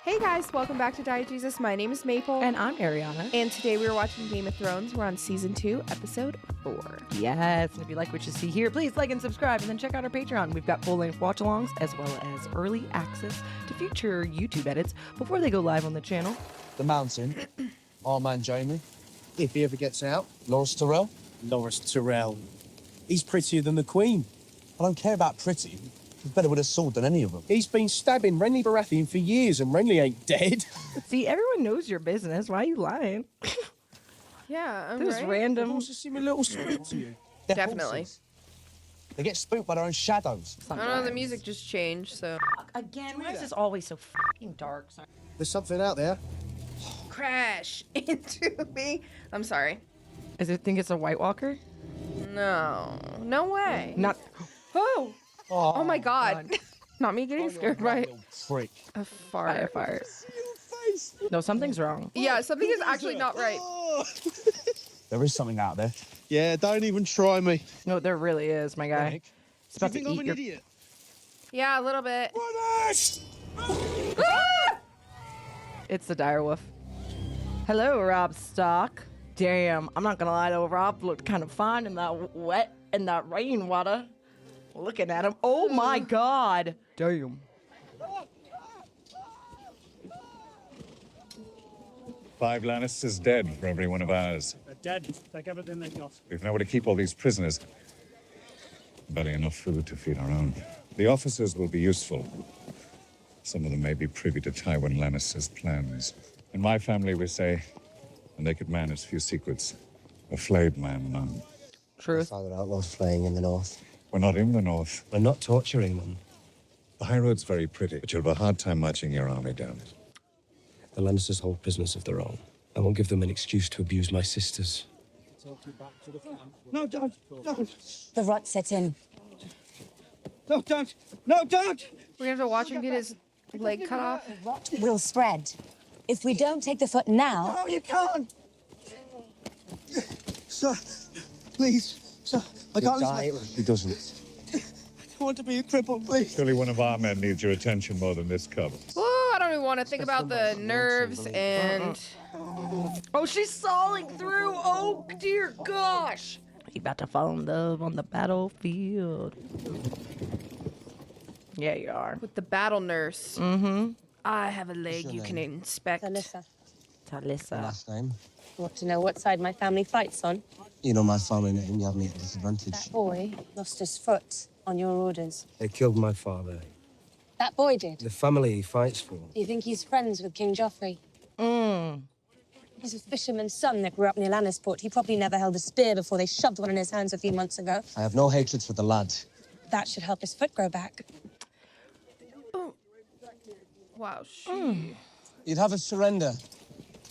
Hey guys, welcome back to Diet Jesus. My name is Maple. And I'm Arianna. And today we are watching Game of Thrones. We're on season 2, episode 4. Yes, and if you like what you see here, please like and subscribe, and then check out our Patreon. We've got full-length watch-alongs as well as early access to future YouTube edits before they go live on the channel. The Mountain, our man Jamie, if he ever gets out. Loras Tyrell. Loras Tyrell. He's prettier than the Queen. I don't care about pretty. He's better with a sword than any of them. He's been stabbing Renly Baratheon for years, and Renly ain't dead. See, everyone knows your business. Why are you lying? Yeah, I'm There's right. random. Horses seem a little spooked to you. They're Definitely. horses. They get spooked by their own shadows. I don't know, the music just changed, so. Again, why is this always so fucking dark? Sorry. There's something out there. Crash into me. I'm sorry. Does it think it's a White Walker? No. No way. Not. Oh! Oh my god. Not me getting scared by Freak. a fart. Fire. No, something's wrong. Yeah, something is actually not right. There is something out there. Yeah, don't even try me. No, there really is, my guy. Nick. It's about to eat your... idiot? Yeah, a little bit. It's the direwolf. Hello, Rob Stock. Damn, I'm not gonna lie though, Rob looked kind of fine in that rainwater. Looking at him. Oh my god. Damn. Five Lannisters dead for every one of ours. They're dead. Take everything they've got. We've nowhere to keep all these prisoners. Barely enough food to feed our own. The officers will be useful. Some of them may be privy to Tywin Lannister's plans. In my family, we say, a naked man has few secrets. A flayed man, none. Truth. Father outlaws flaying in the north. We're not in the north. We're not torturing them. The high road's very pretty, but you'll have a hard time marching your army down it. The Lannisters hold prisoners of their own. I won't give them an excuse to abuse my sisters. No, don't. The rot set in. No, don't. No, don't. We're gonna have to watch him get his leg cut off. The rot will spread. If we don't take the foot now, No, you can't. Sir, please. Sir, I can't Die. He doesn't. I want to be a cripple, please. Surely one of our men needs your attention more than this cub. Ooh, I don't even want to think about the nerves and... Oh, she's sawing through. Oh, dear gosh. You about to fall in love on the battlefield. Yeah, you are. with the battle nurse. Mm-hmm. I have a leg your you can name? inspect. Alyssa, Talissa. Last name. want to know what side my family fights on? You know my family name. You have me at a disadvantage. That boy lost his foot on your orders. They killed my father. That boy did. The family he fights for. Do you think he's friends with King Joffrey? He's a fisherman's son that grew up near Lannisport. He probably never held a spear before they shoved one in his hands a few months ago. I have no hatred for the lad. That should help his foot grow back. Wow, she... You'd have us surrender.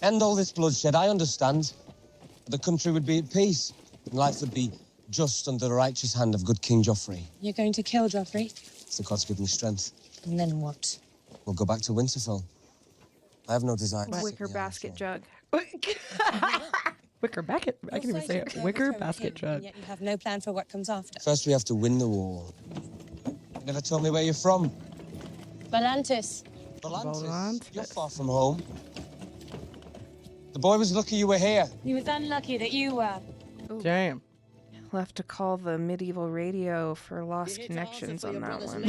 End all this bloodshed, I understand. But the country would be at peace. And life would be just under the righteous hand of good King Joffrey. You're going to kill Joffrey? It's the gods give me strength. And then what? We'll go back to Winterfell. I have no desire to sit Wicker in the basket Iron jug. Wicker basket. I can even say it. Wicker basket jug. And yet you have no plan for what comes after. First, we have to win the war. You never told me where you're from. Volantis. Volantis. You're far from home. The boy was lucky you were here. He was unlucky that you were. Damn. We'll have to call the medieval radio for lost connections on that one.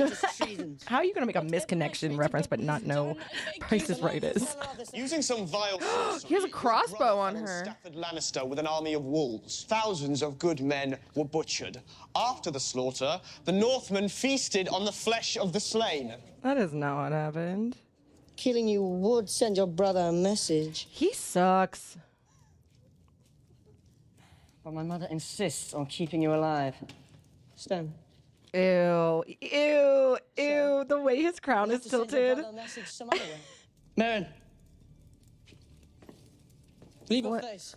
How are you going to make a misconnection reference but not know Price is Right is? Using some vile He has a crossbow on her. Stafford Lannister with an army of wolves. Thousands of good men were butchered. After the slaughter, the Northmen feasted on the flesh of the slain. That is not what happened. Killing you would send your brother a message. He sucks. But my mother insists on keeping you alive. Stone. Ew. Ew. Ew. The way his crown is tilted. Merrin. Leave her What? face.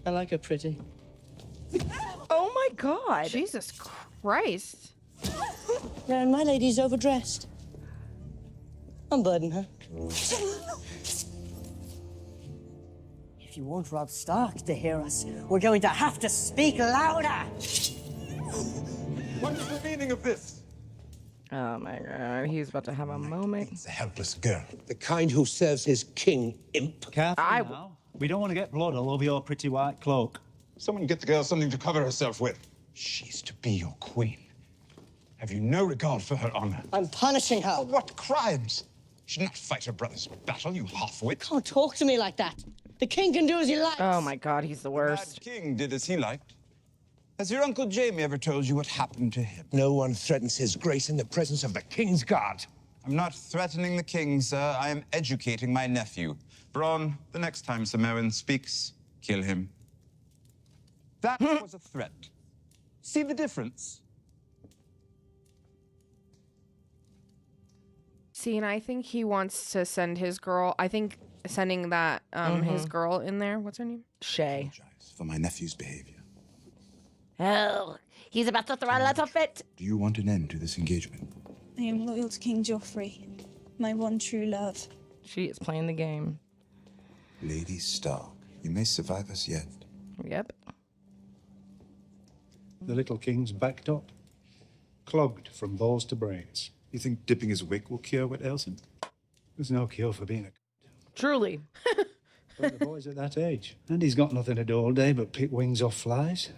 I like her pretty. Oh my god. Jesus Christ. Merrin, my lady's overdressed. Unburden her. If you want Rob Stark to hear us, we're going to have to speak louder. What is the meaning of this? Oh my god, he's about to have a moment. It's a helpless girl. The kind who serves his king, imp. Careful now. We don't want to get blood all over your pretty white cloak. Someone get the girl something to cover herself with. She's to be your queen. Have you no regard for her honor? I'm punishing her. What crimes? She should not fight her brother's battle, you half-wit. Can't talk to me like that. The king can do as he likes. Oh my god, he's the worst. The king did as he liked. Has your Uncle Jamie ever told you what happened to him? No one threatens his grace in the presence of the king's guard. I'm not threatening the king, sir. I am educating my nephew. Bronn, the next time Sir Meryn speaks, kill him. That was a threat. See the difference? See, and I think he wants to send his girl. I think sending that his girl in there. What's her name? Shay. For my nephew's behavior. Oh, he's about to throw a little fit. Do you want an end to this engagement? I am loyal to King Joffrey, my one true love. She is playing the game. Lady Stark, you may survive us yet. Yep. The little king's backed up, clogged from balls to brains. You think dipping his wick will cure what ails him? There's no cure for being a Truly. but the boy's at that age, and he's got nothing to do all day but pick wings off flies.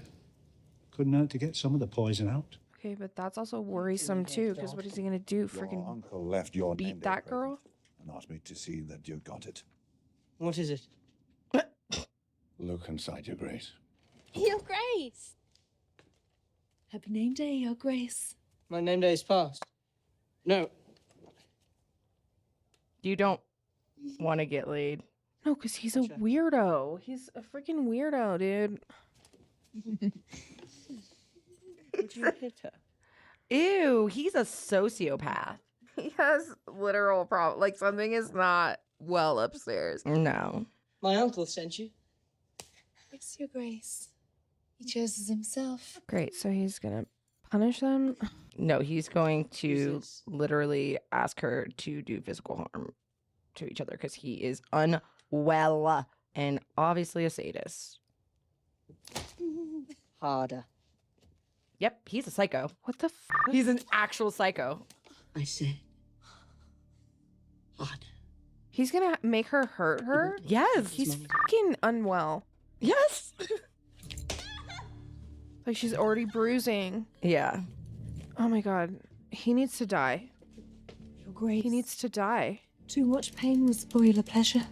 Couldn't hurt to get some of the poison out. Okay, but that's also worrisome too, because what is he gonna do? Freaking Uncle left your beat that girl? and asked me to see that you got it. What is it? Look inside, Your Grace. Your Grace! Happy name day, Your Grace. My name day is past. No. You don't want to get laid. No, because he's a weirdo. He's a freaking weirdo, dude. Would you hit her? Ew, he's a sociopath. He has literal problem. Like something is not well upstairs. No. My uncle sent you. Yes, Your Grace. He chooses himself. Great, so he's gonna punish them. No, he's going to literally ask her to do physical harm to each other because he is unwell and obviously a sadist. Harder. Yep, he's a psycho. What the f? He's an actual psycho. I said. Harder. He's gonna make her hurt her? Yes. He's fucking unwell. Yes. Like she's already bruising. Yeah. Oh my god. He needs to die. Your Grace. He needs to die. Too much pain will spoil a pleasure.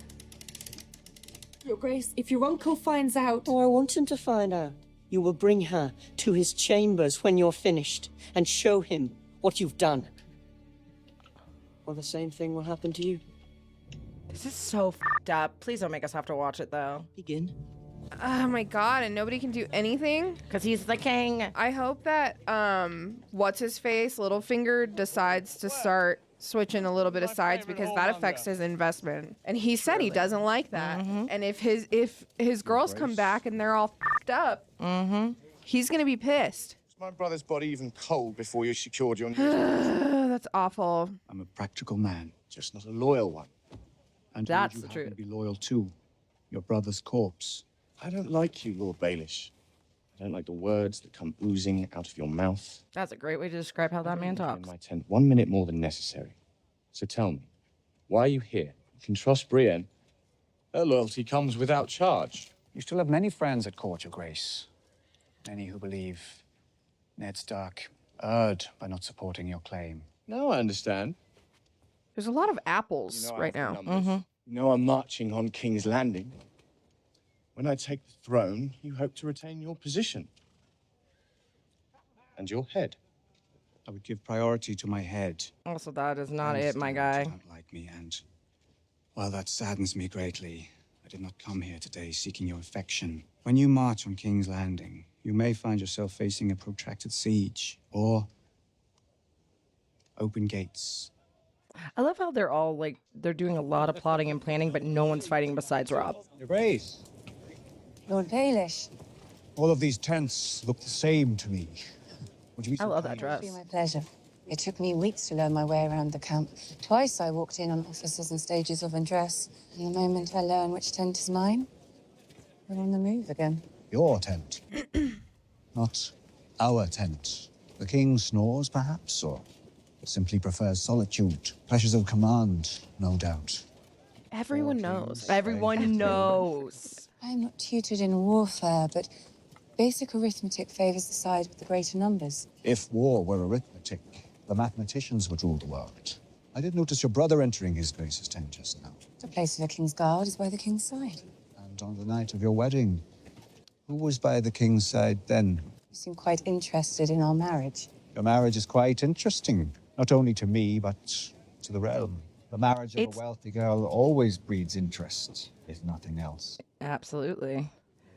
Your Grace, if your uncle finds out... Oh, I want him to find out. You will bring her to his chambers when you're finished and show him what you've done. Or the same thing will happen to you. This is so f***ed up. Please don't make us have to watch it, though. Begin. Oh my god, and nobody can do anything? Because he's the king. I hope that, what's-his-face, Littlefinger, decides to start switching a little bit of sides because that affects his investment. And he said he doesn't like that. And if his girls come back and they're all f***ed up, he's gonna be pissed. Was my brother's body even cold before you secured your news? That's awful. I'm a practical man, just not a loyal one. And who That's would you the happen truth. to be loyal to? Your brother's corpse. I don't like you, Lord Baelish. I don't like the words that come oozing out of your mouth. That's a great way to describe how that man In talks. my tent 1 minute more than necessary. So tell me, why are you here? You can trust Brienne. Her loyalty comes without charge. You still have many friends at court, Your Grace. Many who believe Ned Stark erred by not supporting your claim. Now I understand. There's a lot of apples You know I right have now. the numbers. You know I'm marching on King's Landing. When I take the throne, you hope to retain your position. And your head. I would give priority to my head. Also, that is not I it, my guy. understand you don't like me, and while that saddens me greatly, I did not come here today seeking your affection. When you march on King's Landing, you may find yourself facing a protracted siege or open gates. I love how they're all like, they're doing a lot of plotting and planning, but no one's fighting besides Rob. Your Grace, Lord Baelish. all of these tents look the same to me. Would you be I so love that kind? dress. It'll be my pleasure. It took me weeks to learn my way around the camp. Twice I walked in on officers and stages of undress. And the moment I learn which tent is mine, we're on the move again. Your tent, not our tent. The king snores, perhaps, or Simply prefers solitude. Pleasures of command, no doubt. Everyone knows. Everyone knows. I'm not tutored in warfare, but basic arithmetic favors the side with the greater numbers. If war were arithmetic, the mathematicians would rule the world. I did notice your brother entering his grace's tent just now. The place of a king's guard is by the king's side. And on the night of your wedding, who was by the king's side then? You seem quite interested in our marriage. Your marriage is quite interesting, not only to me, but to the realm. The marriage of a wealthy girl always breeds interest, if nothing else. Absolutely.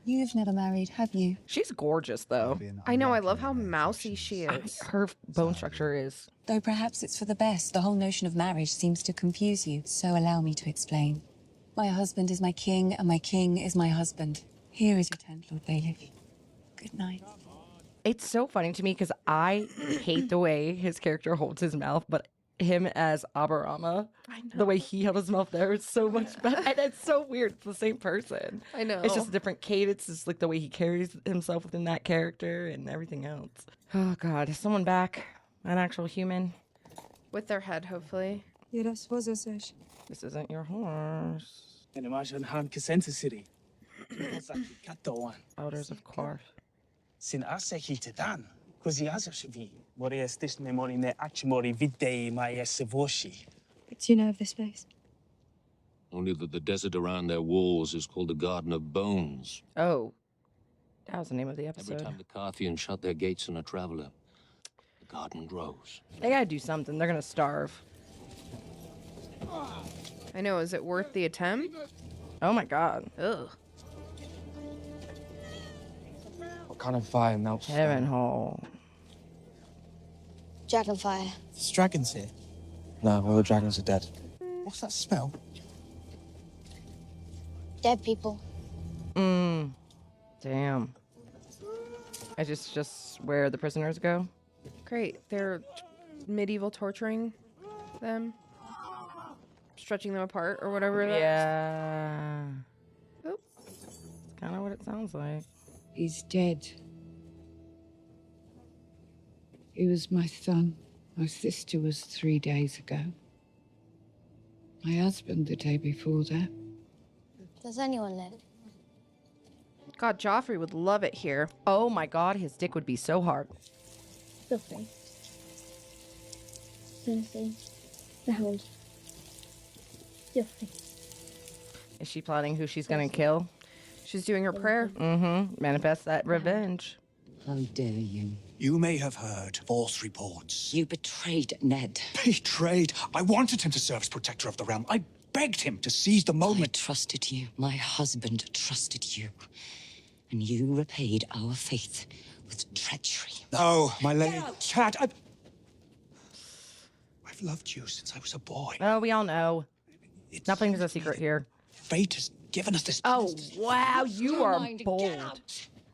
You've never married, have you? She's gorgeous, though. I know. I love how mousy she is. Her bone structure is. Though perhaps it's for the best. The whole notion of marriage seems to confuse you. So allow me to explain. My husband is my king, and my king is my husband. Here is your tent, Lord Bailiff. Good night. It's so funny to me because I hate the way his character holds his mouth, but him as Aberama, the way he held his mouth there is so much better. And it's so weird. It's the same person. I know. It's just a different cadence. It's like the way he carries himself within that character and everything else. Oh, God. Is someone back? An actual human? With their head, hopefully. This isn't your horse. Elders of Korth. Sin aseki tedan, kozi azashivi, moriestis memorine achimori videi maesevoshi. Do you know of this place? Only that the desert around their walls is called the Garden of Bones. Oh, that was the name of the Every episode. time the Carthians shut their gates on a traveler, the garden grows. They gotta do something. They're gonna starve. I know. Is it worth the attempt? Oh my God. Ugh. What kind of fire melts? Heaven hole. Dragonfire. There's dragons here. No, all the dragons are dead. What's that smell? Dead people. Damn. I just where the prisoners go? Great. They're medieval torturing them. Stretching them apart or whatever. Yeah. Oop. It's kind of what it sounds like. He's dead. He was my son. My sister was 3 days ago. My husband the day before that. Does anyone live? God, Joffrey would love it here. Oh my God, his dick would be so hard. Nothing. Cersei. The Hound. Joffrey. Is she plotting who she's gonna kill? She's doing her prayer. Mm-hmm. Manifest that revenge. How dare you? You may have heard false reports. You betrayed Ned. Betrayed? I wanted him to serve as protector of the realm. I begged him to seize the moment. I trusted you. My husband trusted you. And you repaid our faith with treachery. No, my lady. Chad, I've loved you since I was a boy. Oh, we all know. Nothing's a secret here. Fate has given us this. Oh, wow, you are bold.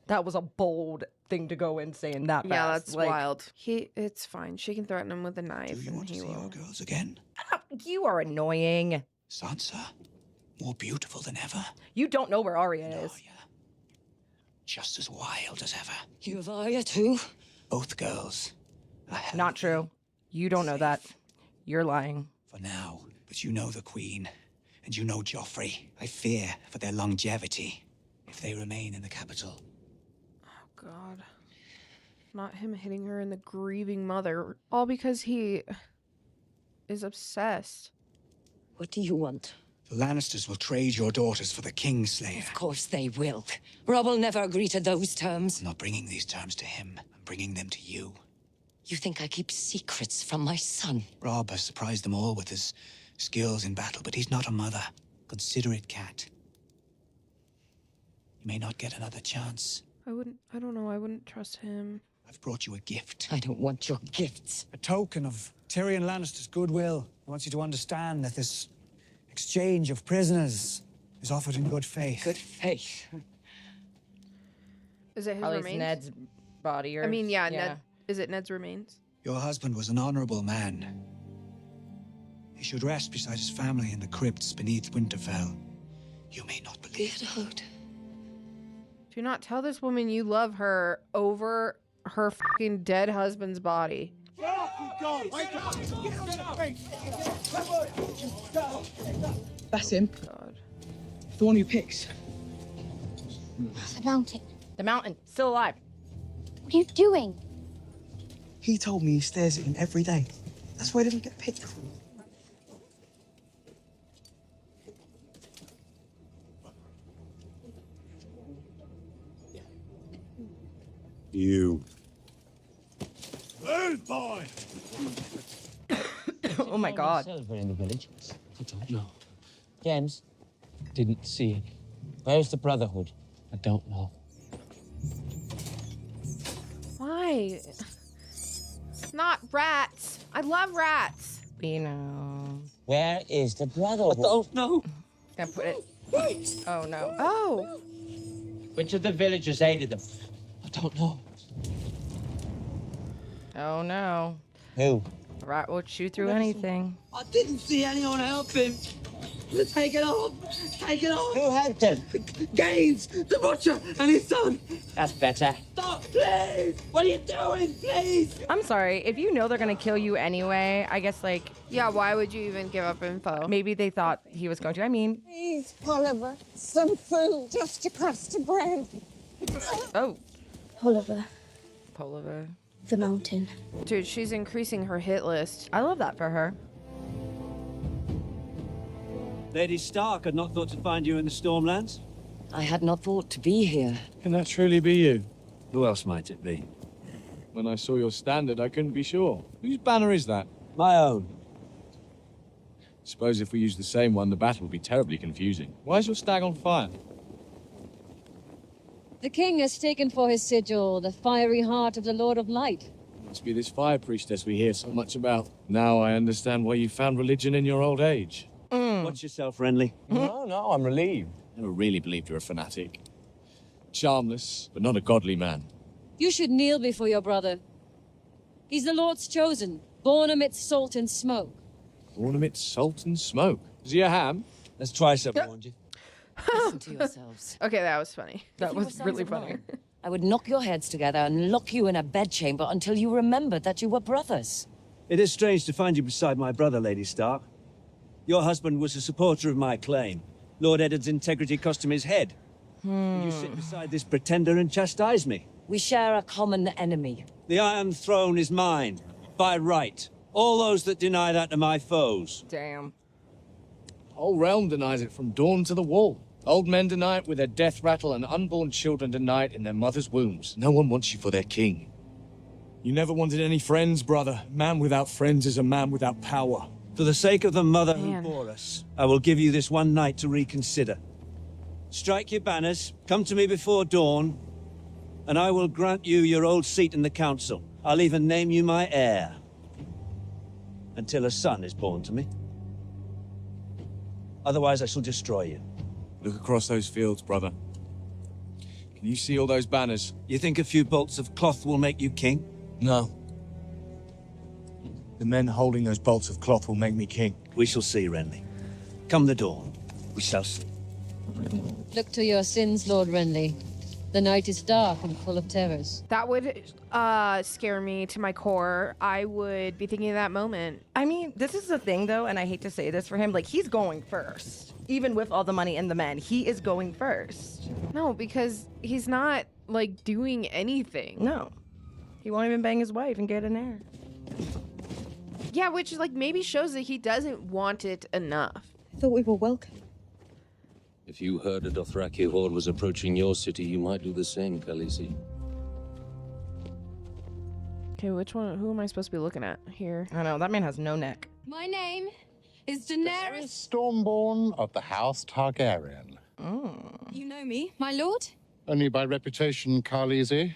That was a bold thing to go in saying that fast. Yeah, that's wild. It's fine. She can threaten him with a knife. Do you want to see your girls again? You are annoying. Sansa, more beautiful than ever. You don't know where Arya is. Just as wild as ever. You have Arya too? Both girls. Not true. You don't know that. You're lying. For now. But you know the Queen. And you know Joffrey. I fear for their longevity if they remain in the capital. Oh, God. Not him hitting her in the grieving mother. All because he is obsessed. What do you want? The Lannisters will trade your daughters for the Kingslayer. Of course they will. Robb will never agree to those terms. I'm not bringing these terms to him. I'm bringing them to you. You think I keep secrets from my son? Robb has surprised them all with his skills in battle, but he's not a mother. Consider it, Cat. You may not get another chance. I don't know. I wouldn't trust him. I've brought you a gift. I don't want your gifts. A token of Tyrion Lannister's goodwill. He wants you to understand that this exchange of prisoners is offered in good faith. Good faith? Is it his Probably remains? Ned's body or... I mean, yeah, Ned. Is it Ned's remains? Your husband was an honorable man. He should rest beside his family in the crypts beneath Winterfell. You may not believe it. Do not tell this woman you love her over her fucking dead husband's body. God! Wake up! That's him. God. The one who picks. The mountain. The mountain, still alive. What are you doing? He told me he stares at him every day. That's why he doesn't get picked. You. Move, boy! Oh my God. In the village? I don't know. James? Didn't see it. Where's the Brotherhood? I don't know. Why? Not rats. I love rats. You know. Where is the Brotherhood? I don't know. Gonna put it. Oh no. Oh. Which of the villagers aided them? I don't know. Oh no. Who? A rat will chew through anything. I didn't see anyone help him. Take it off! Take it off! Who helped him? Gaines, the butcher, and his son! That's better. Stop, please! What are you doing, please? I'm sorry, if you know they're gonna kill you anyway, I guess, like... Yeah, why would you even give up info? Maybe they thought he was going to. I mean... Please, Oliver, some food, just a crust of bread. Oh. Oliver, Pullover. the mountain. Dude, she's increasing her hit list. I love that for her. Lady Stark had not thought to find you in the Stormlands. I had not thought to be here. Can that truly be you? Who else might it be? When I saw your standard, I couldn't be sure. Whose banner is that? My own. Suppose if we use the same one, the battle will be terribly confusing. Why is your stag on fire? The king has taken for his sigil the fiery heart of the Lord of Light. Must be this fire priestess we hear so much about. Now I understand why you found religion in your old age. Watch yourself, Renly. No, I'm relieved. Never really believed you're a fanatic. Charmless, but not a godly man. You should kneel before your brother. He's the Lord's chosen, born amidst salt and smoke. Born amidst salt and smoke. Is he a ham? Let's try some, Warnji. Listen to yourselves. Okay, that was funny. That If you were was sons really of funny. mine, I would knock your heads together and lock you in a bedchamber until you remembered that you were brothers. It is strange to find you beside my brother, Lady Stark. Your husband was a supporter of my claim. Lord Eddard's integrity cost him his head. And you sit beside this pretender and chastise me. We share a common enemy. The Iron Throne is mine, by right. All those that deny that are my foes. Damn. Whole realm denies it from dawn to the wall. Old men deny it with their death rattle, and unborn children deny it in their mother's wombs. No one wants you for their king. You never wanted any friends, brother. Man without friends is a man without power. For the sake of the mother who bore us, I will give you this one night to reconsider. Strike your banners, come to me before dawn, and I will grant you your old seat in the council. I'll even name you my heir. Until a son is born to me. Otherwise, I shall destroy you. Look across those fields, brother. Can you see all those banners? You think a few bolts of cloth will make you king? No. The men holding those bolts of cloth will make me king. We shall see, Renly. Come the dawn, we shall see. Look to your sins, Lord Renly. The night is dark and full of terrors. That would scare me to my core. I would be thinking of that moment. I mean, this is the thing, though, and I hate to say this for him. Like, he's going first. Even with all the money and the men, he is going first. No, because he's not, like, doing anything. No. He won't even bang his wife and get an heir. Yeah, which, like, maybe shows that he doesn't want it enough. I thought we were welcome. If you heard a Dothraki horde was approaching your city, you might do the same, Khaleesi. Okay, which one? Who am I supposed to be looking at here? I know, that man has no neck. My name is Daenerys. Stormborn of the House Targaryen. You know me, my lord? Only by reputation, Khaleesi,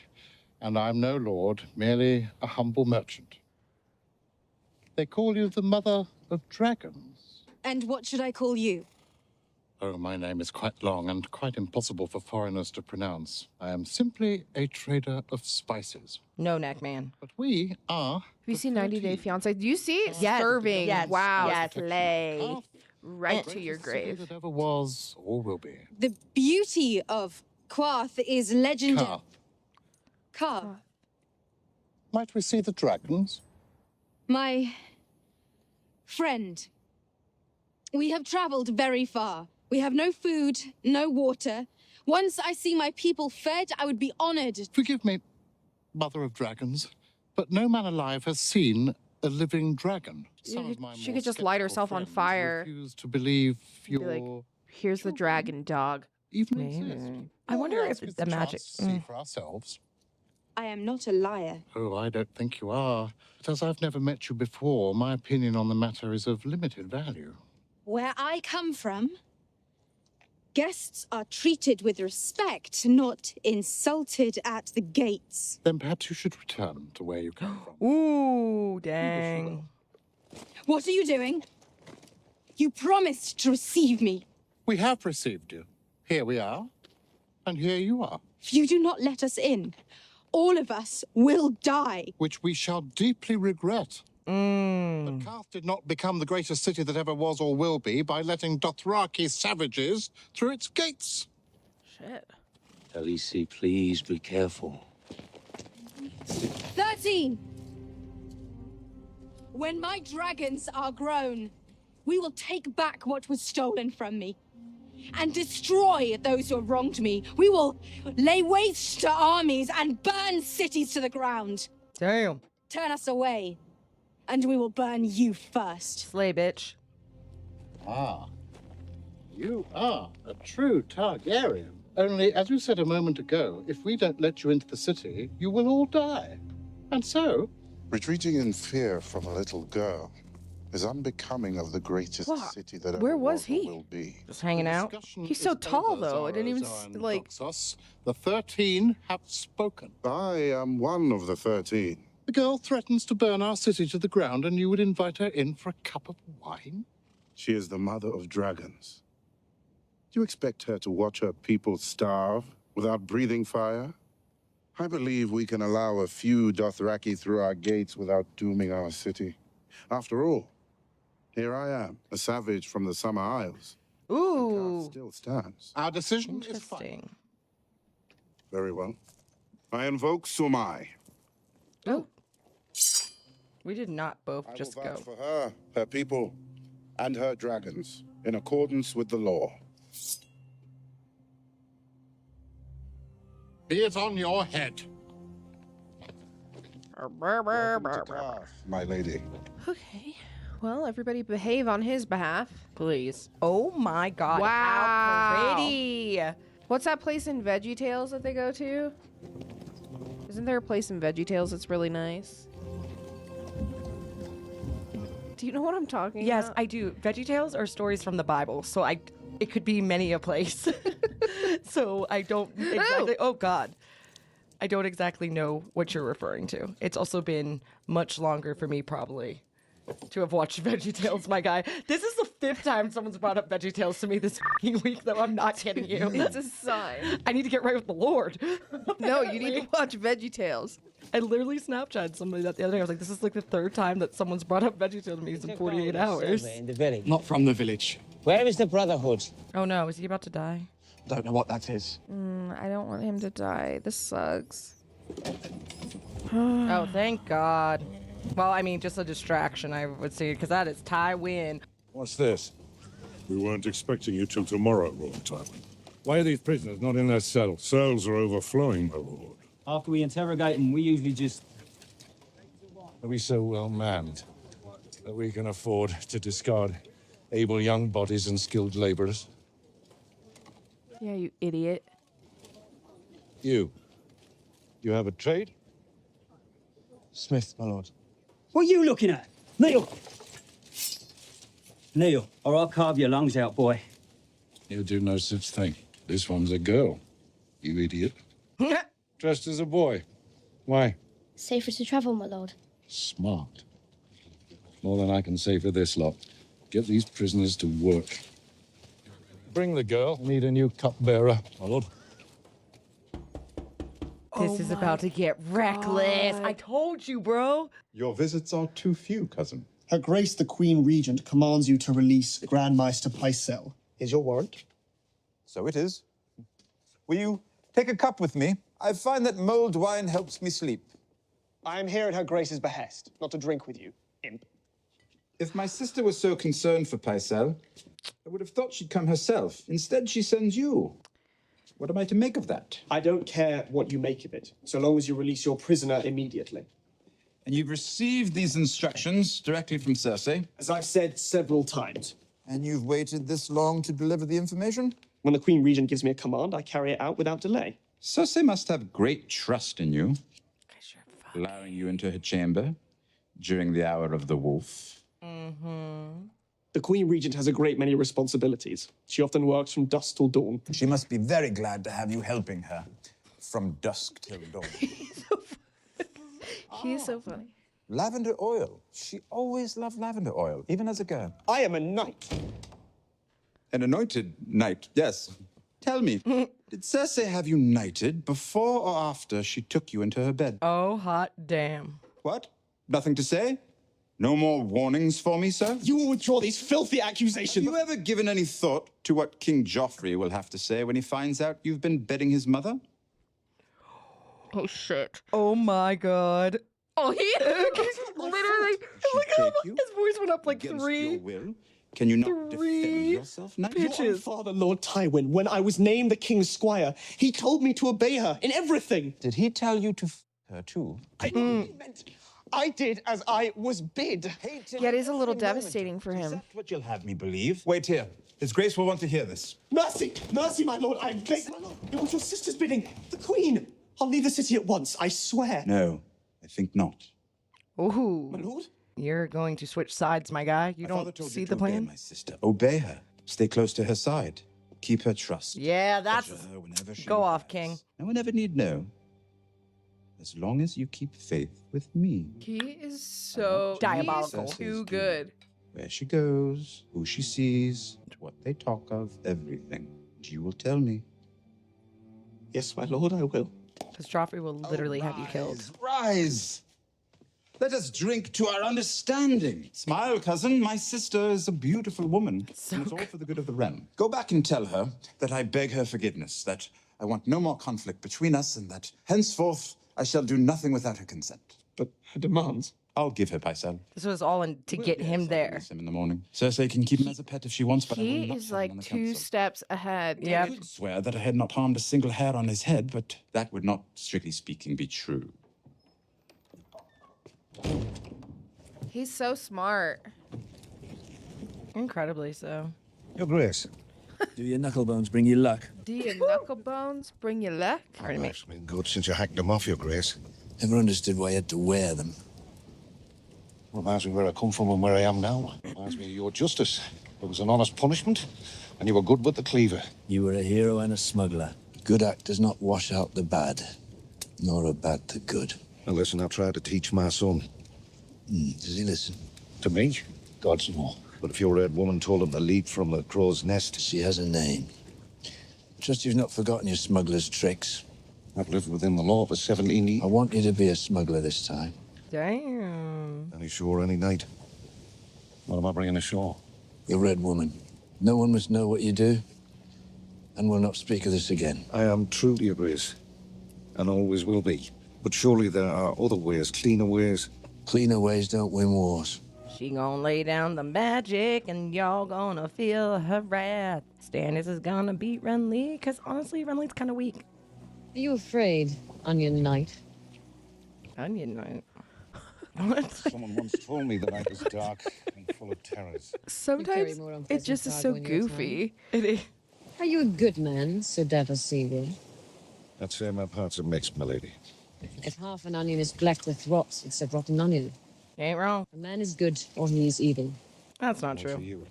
and I'm no lord, merely a humble merchant. They call you the Mother of Dragons. And what should I call you? Oh, my name is quite long and quite impossible for foreigners to pronounce. I am simply a trader of spices. No neck, man. But we are... Have you seen 90 Day Fiancé? Do you see? Yes, Serving. yes, Wow. yes. Slay. Right to your City grave. that ever was or will be. The beauty of Quarth is legendary. Car. Carve. Might we see the dragons? My friend. We have traveled very far. We have no food, no water. Once I see my people fed, I would be honored. Forgive me, Mother of Dragons, but no man alive has seen a living dragon. She could just light herself on fire. Refuse to believe Be like, here's the dragon dog. even I wonder if the magic. see for ourselves. I am not a liar. Oh, I don't think you are. But as I've never met you before, my opinion on the matter is of limited value. Where I come from, guests are treated with respect, not insulted at the gates. Then perhaps you should return to where you come from. Ooh, dang. What are you doing? You promised to receive me. We have received you. Here we are, and here you are. If you do not let us in, all of us will die. Which we shall deeply regret. But Karth did not become the greatest city that ever was or will be by letting Dothraki savages through its gates. Shit. Khaleesi, please be careful. 13! When my dragons are grown, we will take back what was stolen from me and destroy those who have wronged me. We will lay waste to armies and burn cities to the ground. Damn. Turn us away, and we will burn you first. Slay, bitch. Ah, you are a true Targaryen. Only, as you said a moment ago, if we don't let you into the city, you will all die. And so... Retreating in fear from a little girl is unbecoming of the greatest city that ever Where was or he? will be. Just hanging out. He's so tall, though. I didn't even, like... The 13 have spoken. I am one of the 13. The girl threatens to burn our city to the ground, and you would invite her in for a cup of wine? She is the mother of dragons. Do you expect her to watch her people starve without breathing fire? I believe we can allow a few Dothraki through our gates without dooming our city. After all, here I am, a savage from the Summer Isles. Ooh. Still stands. Our decision is final. Very well. I invoke Sumai. Oh. We did not both I just will go. vouch for her, her people, and her dragons, in accordance with the law. Be it on your head. My lady. Okay. Well, everybody behave on his behalf. Please. Oh my god. Wow. How pretty. What's that place in VeggieTales that they go to? Isn't there a place in VeggieTales that's really nice? Do you know what I'm talking Yes, about? I do. VeggieTales are stories from the Bible, so it could be many a place. So I don't exactly. Oh God, I don't exactly know what you're referring to. It's also been much longer for me probably to have watched VeggieTales, my guy. This is the 5th time someone's brought up VeggieTales to me this week, though. I'm not kidding you. It's a sign. I need to get right with the Lord. No, you need to watch VeggieTales. I literally Snapchatted somebody that the other day. I was like, this is like the 3rd time that someone's brought up VeggieTales to me in 48 hours. In the village. Not from the village. Where is the Brotherhood? Oh no, is he about to die? Don't know what that is. I don't want him to die. This sucks. Oh, thank God. Well, I mean, just a distraction, I would say, because that is Tywin. What's this? We weren't expecting you till tomorrow, Lord Tywin. Why are these prisoners not in their cells? Cells are overflowing, my lord. After we interrogate them, we usually just... Are we so well manned that we can afford to discard able young bodies and skilled laborers? Yeah, you idiot. You have a trade? Smith, my lord. What are you looking at? Kneel! Kneel, or I'll carve your lungs out, boy. You'll do no such thing. This one's a girl, you idiot. Dressed as a boy. Why? Safer to travel, my lord. Smart. More than I can say for this lot. Get these prisoners to work. Bring the girl. Need a new cupbearer, my lord. This is about to get reckless. I told you, bro. Your visits are too few, cousin. Her Grace the Queen Regent commands you to release Grand Maester Pycelle. Is your warrant? So it is. Will you take a cup with me? I find that mulled wine helps me sleep. I am here at Her Grace's behest, not to drink with you, If my sister was so concerned for Pycelle, I would have thought she'd come herself. Instead, she sends you. What am I to make of that? I don't care what you make of it, so long as you release your prisoner immediately. And you've received these instructions directly from Cersei? As I've said several times. And you've waited this long to deliver the information? When the Queen Regent gives me a command, I carry it out without delay. Cersei must have great trust in you, allowing you into her chamber during the hour of the wolf. The Queen Regent has a great many responsibilities. She often works from dusk till dawn. She must be very glad to have you helping her from dusk till dawn. He's so funny. Lavender oil. She always loved lavender oil, even as a girl. I am a knight. An anointed knight, yes. Tell me, did Cersei have you knighted before or after she took you into her bed? Oh, hot damn. What? Nothing to say? No more warnings for me, sir? You will withdraw these filthy accusations. Have you ever given any thought to what King Joffrey will have to say when he finds out you've been bedding his mother? Oh, shit. Oh, my God. Oh, he literally, look at how his voice went up like Your will? Can you not defend yourself now? Your father, Lord Tywin, when I was named the King's Squire, he told me to obey her in everything. Did he tell you to her too? I did as I was bid. Yeah, it is a little devastating for him. Is that what you'll have me believe? Wait here. His Grace will want to hear this. Mercy! Mercy, my lord! I beg, my lord! It was your sister's bidding. The Queen! I'll leave the city at once, I swear. No, I think not. Ooh. My lord? You're going to switch sides, my guy. You don't see the plan? My sister. Obey her. Stay close to her side. Keep her trust. Yeah, that's... Go off, King. No one ever need know. As long as you keep faith with me. He is so diabolical. He's too good. Where she goes, who she sees, what they talk of, everything. You will tell me. Yes, my lord, I will. Because Joffrey will literally have you killed. Rise! Let us drink to our understanding. Smile, cousin. My sister is a beautiful woman. And it's all for the good of the realm. Go back and tell her that I beg her forgiveness, that I want no more conflict between us, and that henceforth I shall do nothing without her consent. But her demands? I'll give her Pycelle. This was all to get him there. Him in the morning. Cersei can keep him as a pet if she wants, but I will He not is have him on like the 2 council. steps ahead. Yeah. I could swear that I had not harmed a single hair on his head, but that would not, strictly speaking, be true. He's so smart. Incredibly so. Your Grace. Do your knuckle bones bring you luck? Do your knuckle bones bring you luck? Life's been good since you hacked them off, Your Grace. Never understood why you had to wear them. Reminds me where I come from and where I am now. Reminds me of your justice. It was an honest punishment, and you were good with the cleaver. You were a hero and a smuggler. Good act does not wash out the bad, nor a bad the good. Now listen, I've tried to teach my son. Does he listen? To me? God's no. But if your red woman told him to leap from the crow's nest... She has a name. Trust you've not forgotten your smuggler's tricks. I've lived within the law for 17 years. I want you to be a smuggler this time. Damn. Any shore, any night. What am I bringing ashore? Your red woman. No one must know what you do, and we'll not speak of this again. I am true to your Grace, and always will be. But surely there are other ways, cleaner ways. Cleaner ways don't win wars. She gonna lay down the magic, and y'all gonna feel her wrath. Stannis is gonna beat Renly, because honestly, Renly's kind of weak. Are you afraid, Onion Knight? Onion Knight? Someone once told me the night was dark and full of terrors. Sometimes it just is so goofy. It is. Are you a good man, Sir Davos Senior? I'd say my parts are mixed, my lady. If half an onion is black with rot, it's a rotten onion. Ain't wrong. A man is good, or he is evil. That's not true.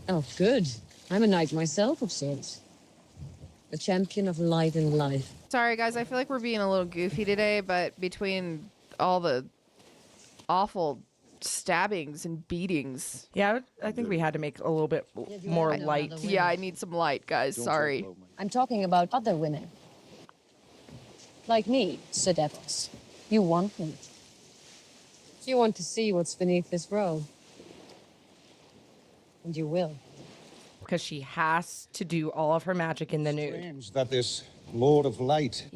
Oh, good. I'm a knight myself of sorts. A champion of light and life. Sorry, guys. I feel like we're being a little goofy today, but between all the awful stabbings and beatings. Yeah, I think we had to make a little bit more light. Yeah, I need some light, guys. Sorry. I'm talking about other women. Like me, Sir Davos. You want me. You want to see what's beneath this robe. And you will. Because she has to do all of her magic in the nude. Strange that this Lord of Light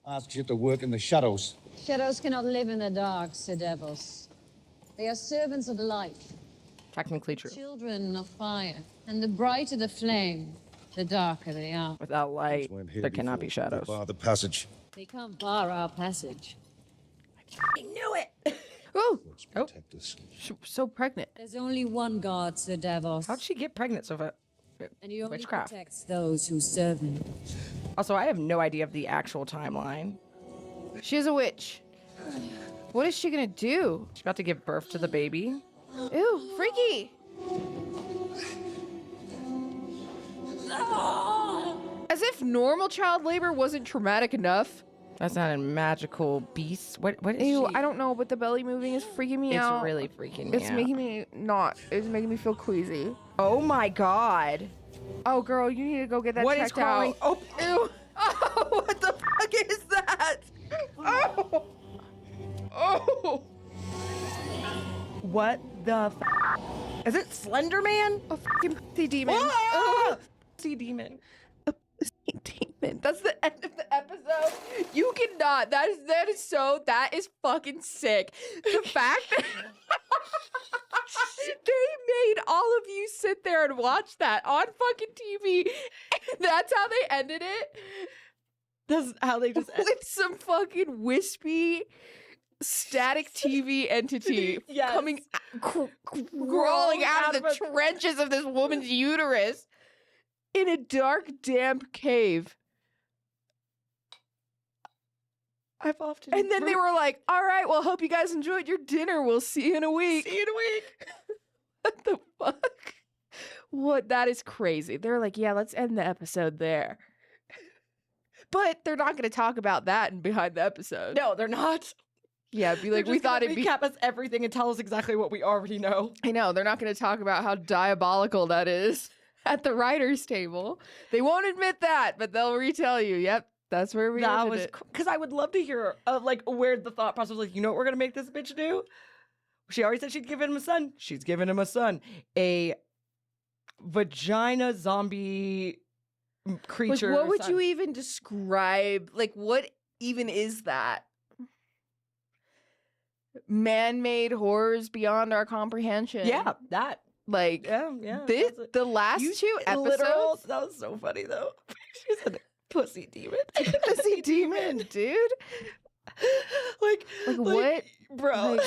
asks you to work in the shadows. Shadows cannot live in the dark, Sir Davos. They are servants of light. Technically true. Children of fire, and the brighter the flame, the darker they are. Without light, there cannot be shadows. Bar the passage. They can't bar our passage. I knew it! Oh, Protect us. so pregnant. There's only one God, Sir Davos. How'd she get pregnant so fast? And he only Witchcraft. protects those who serve him. Also, I have no idea of the actual timeline. She's a witch. What is she gonna do? She's about to give birth to the baby. Ew, freaky. As if normal child labor wasn't traumatic enough. That's not a magical beast. What is Ew, she? I don't know, but the belly moving is freaking me out. It's really freaking me It's out. making me not. It's making me feel queasy. Oh my god. Oh, girl, you need to go get that What is checked crawling? out. Oh, Ew. Oh, what the fuck is that? Oh. Oh. what the Is it Slender Man? A fucking pussy demon. Ah! Pussy demon. A pussy demon. That's the end of the episode. You cannot. That is fucking sick. The fact that they made all of you sit there and watch that on fucking TV. And that's how they ended it. That's how they just with some fucking wispy static TV entity Yes. coming crawling out of the trenches of this woman's uterus in a dark, damp cave. I've often And then they were like, all right, well, hope you guys enjoyed your dinner. We'll see you in a week. See you in a week. What the fuck? What? That is crazy. They're like, yeah, let's end the episode there. But they're not going to talk about that in behind the episode. No, they're not. Yeah, be like, we thought it'd be. Recap us everything and tell us exactly what we already know. I know, they're not going to talk about how diabolical that is at the writer's table. They won't admit that, but they'll retell you, yep, that's where we That ended was it. because I would love to hear like where the thought process was like, you know what we're gonna make this bitch do? She already said she'd give him a son. She's giving him a son. A vagina zombie creature. Like, what would son. you even describe? Like, what even is that? Man-made horrors beyond our comprehension. Yeah, that. Like, yeah. this, the last two episodes. Literal, that was so funny though. She said pussy demon. Pussy demon, dude. Like what, bro? Like,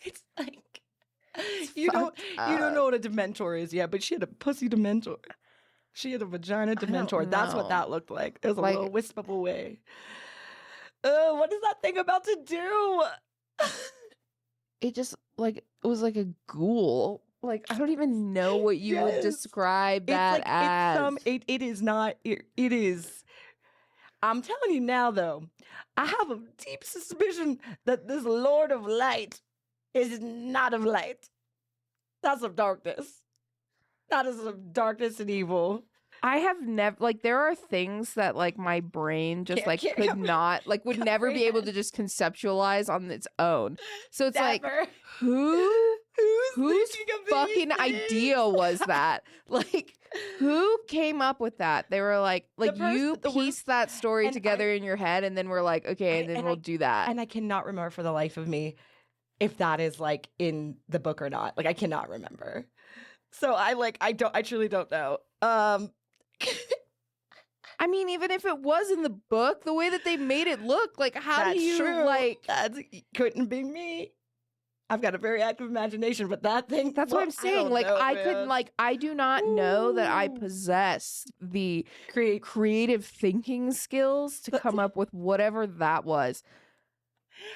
it's like you don't know what a dementor is yet, but she had a pussy dementor. She had a vagina dementor. That's what that looked like. It was a little wispable way. What is that thing about to do? It just it was like a ghoul. Like, I don't even know what you would describe that as. It is not. It is. I'm telling you now, though. I have a deep suspicion that this Lord of Light is not of light. That's of darkness. That is of darkness and evil. I have never there are things that my brain just could not would never be able to just conceptualize on its own. So it's Never. whose fucking idea was that? Who came up with that? They were you pieced that story together in your head, and then we're like, okay, and then we'll do that. And I cannot remember for the life of me if that is in the book or not. I cannot remember. So I truly don't know. I mean, even if it was in the book, the way that they made it look, how That's do you true. That couldn't be me. I've got a very active imagination, but that thing. That's what I'm saying. I do not know that I possess the creative thinking skills to come up with whatever that was.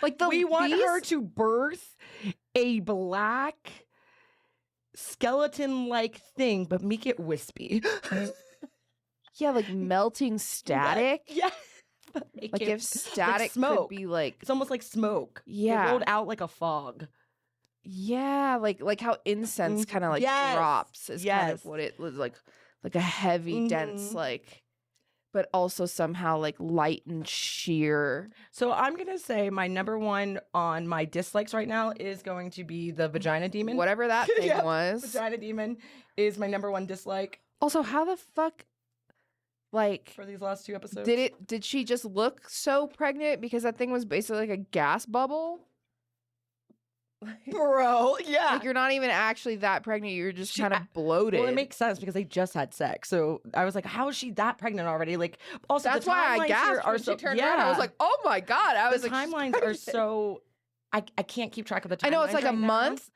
We want her to birth a black skeleton-like thing, but make it wispy. Yeah, melting static. Yeah. If static smoke. could be it's almost like smoke. Yeah. It rolled out like a fog. Yeah, like how incense kind of Yes. drops is kind of Yes. what it was like a heavy, dense, but also somehow light and sheer. So I'm gonna say my number one on my dislikes right now is going to be the vagina demon. Whatever that thing Yep, was. Vagina demon is my number one dislike. Also, how the fuck for these last two episodes. did she just look so pregnant because that thing was basically like a gas bubble? Bro, yeah. Like, you're not even actually that pregnant. You're just kind of bloated. Well, it makes sense because they just had sex. So I was like, how is she that pregnant already? Like, also, that's the why I timelines here gasped are when so, she turned around. I was like, oh my God. I was the like, timelines are so, I can't keep track of the timelines. I know it's like right a now. month.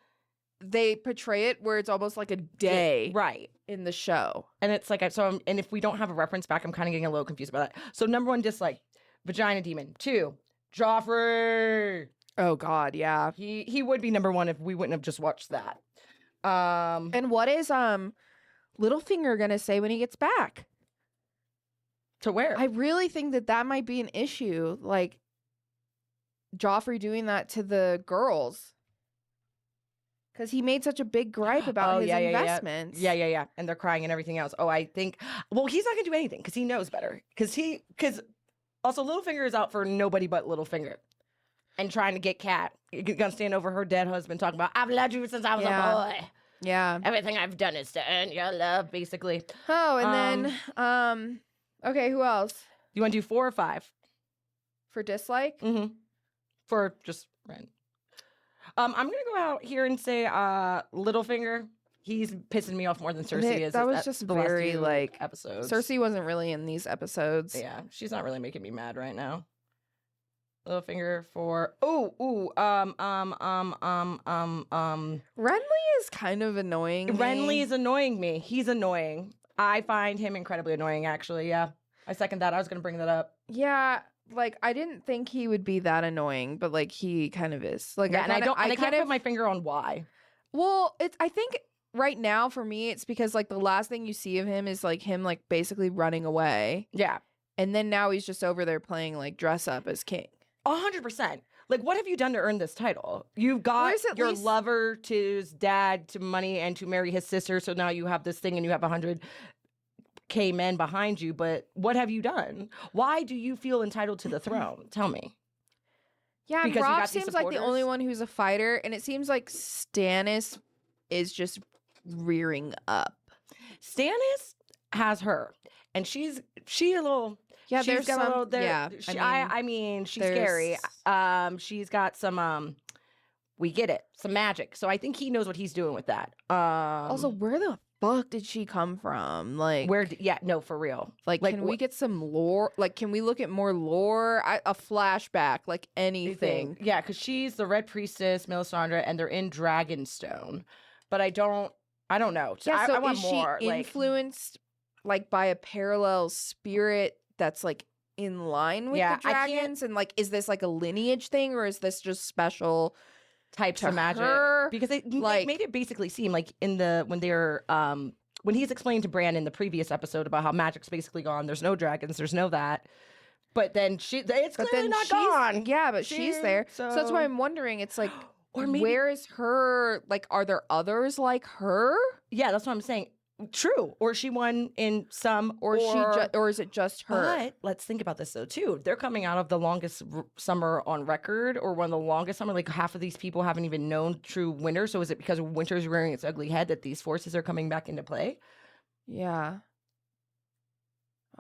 They portray it where it's almost like a day. Right. In the show. And it's like, and if we don't have a reference back, I'm kind of getting a little confused about that. So number 1 dislike, vagina demon. 2, Joffrey. Oh God, yeah. He would be number 1 if we wouldn't have just watched that. And what is Littlefinger gonna say when he gets back? To where? I really think that might be an issue. Like Joffrey doing that to the girls. Because he made such a big gripe about his investments. Yeah. And they're crying and everything else. Oh, I think, well, he's not going to do anything because he knows better. Because also Littlefinger is out for nobody but Littlefinger. And trying to get Cat. He's going to stand over her dead husband talking about, I've loved you since I was a boy. Yeah. Everything I've done is to earn your love, basically. Oh, and then, okay, who else? You want to do 4 or 5? For dislike? Mm-hmm. For just rent. I'm gonna go out here and say Littlefinger. He's pissing me off more than Cersei is. That was just very like episodes. Cersei wasn't really in these episodes. Yeah, she's not really making me mad right now. Littlefinger for Renly is kind of annoying. Renly is annoying me. He's annoying. I find him incredibly annoying. Actually, yeah, I second that. I was gonna bring that up. Yeah. Like, I didn't think he would be that annoying, but like he kind of is. Like, yeah, I can't put my finger on why. Well, I think right now for me, it's because like the last thing you see of him is like him like basically running away. Yeah, and then now he's just over there playing like dress up as king. 100%. Like, what have you done to earn this title? You've got your lover to his dad to money and to marry his sister. So now you have this thing and you have 100K men behind you, but what have you done? Why do you feel entitled to the throne? Tell me. Yeah, because Rob seems like the only one who's a fighter, and it seems like Stannis is just rearing up. Stannis has her, and she's a little. Yeah, she's there's got some. a little, there, yeah, I mean, she's scary. She's got some. We get it, some magic. So I think he knows what he's doing with that. Also, where the fuck did she come from? Like, no, for real. Like can we get some lore? Like, can we look at more lore? A flashback, like anything. Yeah, because she's the Red Priestess, Melisandre, and they're in Dragonstone. But I don't know. Yeah, so I want is more. She influenced like by a parallel spirit that's like in line with the dragons? And like, is this like a lineage thing, or is this just special types of magic? Because they made it basically seem like when he's explained to Bran in the previous episode about how magic's basically gone, there's no dragons, there's no that, but then it's clearly not gone. Yeah, but she's there, so that's why I'm wondering. It's like, or maybe, where is her? Like, are there others like her? Yeah, that's what I'm saying. True, or she won in some, or is it just her? But let's think about this though too. They're coming out of the longest summer on record, or one of the longest summer. Like, half of these people haven't even known true winter. So is it because winter's rearing its ugly head that these forces are coming back into play? Yeah,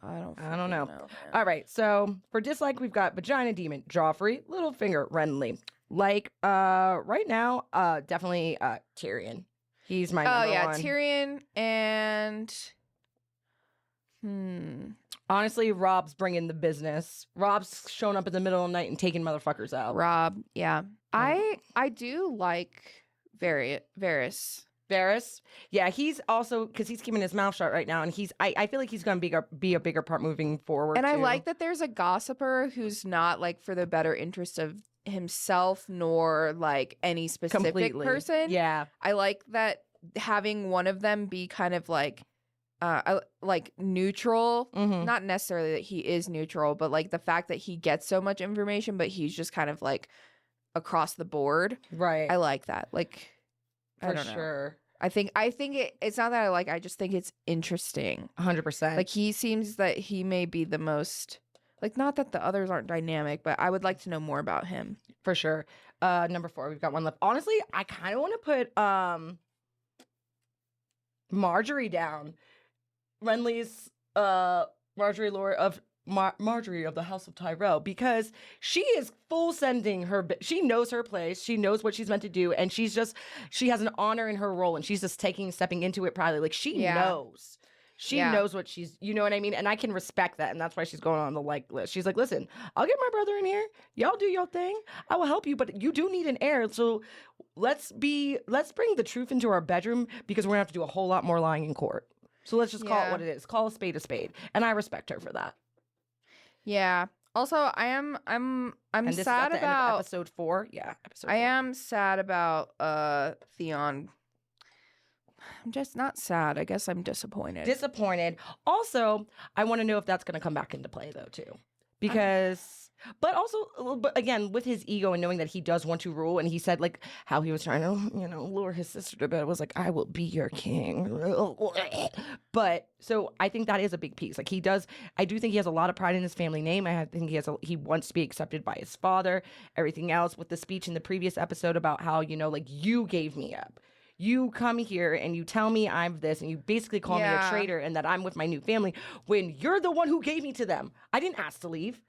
I don't know. All right, so for dislike, we've got Vagina Demon, Joffrey, Littlefinger, Renly. Like, right now, definitely Tyrion. He's my number one. Tyrion and honestly, Rob's bringing the business. Rob's showing up in the middle of the night and taking motherfuckers out. Rob, yeah. I do like Varys. Varys, yeah, he's also, because he's keeping his mouth shut right now, and I feel like he's going to be a bigger part moving forward. And too. I like that there's a gossiper who's not like for the better interest of himself nor like any specific person. Yeah, I like that having one of them be kind of like neutral. Not necessarily that he is neutral, but like the fact that he gets so much information, but he's just kind of like across the board. Right. I like that. Like, for sure. I think it's not that I just think it's interesting. 100%. Like, he seems that he may be the most, like, not that the others aren't dynamic, but I would like to know more about him. For sure. Number 4, we've got one left. Honestly, I kind of want to put Marjorie down. Renly's Marjorie Lord of Marjorie of the House of Tyrell, because she is full sending her. She knows her place. She knows what she's meant to do, and she has an honor in her role, and she's just stepping into it proudly. Like she knows. She knows what she's, you know what I mean? And I can respect that. And that's why she's going on the like list. She's like, listen, I'll get my brother in here. Y'all do your thing. I will help you, but you do need an heir. So let's bring the truth into our bedroom, because we're gonna have to do a whole lot more lying in court. So let's just call it what it is. Call a spade a spade. And I respect her for that. Yeah. Also, I'm and this sad is at the about end of episode 4. Yeah, episode 4. I am sad about Theon. I'm just not sad. I guess I'm disappointed. Also, I want to know if that's going to come back into play, though, too. Because, but again, with his ego and knowing that he does want to rule, and he said, like, how he was trying to, lure his sister to bed, was like, I will be your king. But, so I think that is a big piece. Like, I do think he has a lot of pride in his family name. I think he wants to be accepted by his father, everything else, with the speech in the previous episode about how, like, you gave me up. You come here and you tell me I'm this, and you basically call me a traitor and that I'm with my new family when you're the one who gave me to them. I didn't ask to leave.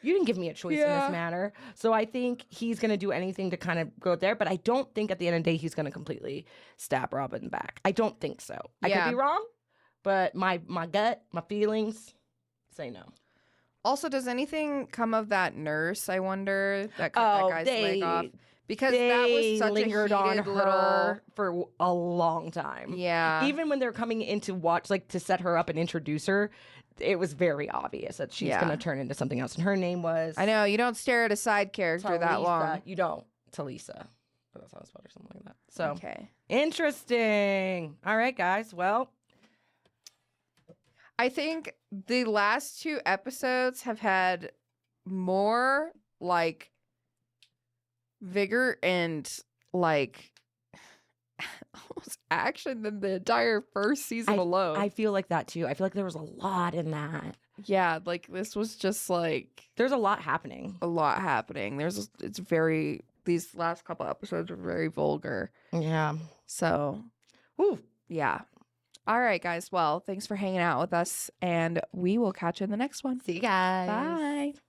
You didn't give me a choice in this matter. So I think he's going to do anything to kind of go there, but I don't think at the end of the day he's going to completely stab Robin back. I don't think so. I could be wrong, but my gut, my feelings say no. Also, does anything come of that nurse, I wonder, that cut that guy's leg off? Because that was such lingered a on heated her for a long time. Yeah. Even when they're coming in to watch, like to set her up and introduce her, it was very obvious that she's going to turn into something else. And her name was... I know, you don't stare at a side character that long. You don't. Talisa. But that's how it's spelled or something like that. So, okay. Interesting. All right, guys. Well... I think the last 2 episodes have had more, like... vigor and like almost action than the entire first season alone. I feel like that too. I feel like there was a lot in that. Yeah, like this was just like there's a lot happening. These last couple episodes are very vulgar. Yeah. So, yeah. All right, guys. Well, thanks for hanging out with us, and we will catch you in the next one. See you guys. Bye.